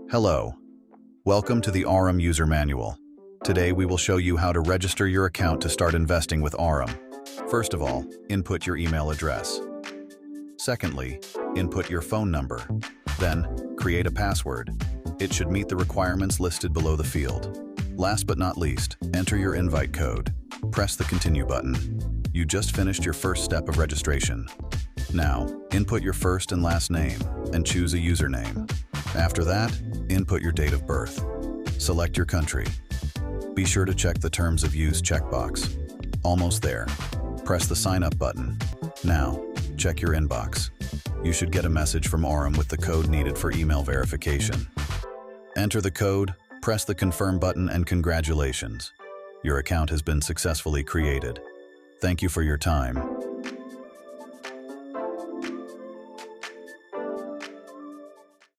Hello. Welcome to the Aurum user manual. Today we will show you how to register your account to start investing with Aurum. First of all, input your email address. Secondly, input your phone number. Then, create a password. It should meet the requirements listed below the field. Last but not least, enter your invite code. Press the Continue button. You just finished your first step of registration. Now, input your first and last name and choose a username. After that, input your date of birth. Select your country. Be sure to check the Terms of Use checkbox. Almost there. Press the Sign Up button. Now, check your inbox. You should get a message from Aurum with the code needed for email verification. Enter the code, press the Confirm button, and congratulations. Your account has been successfully created. Thank you for your time.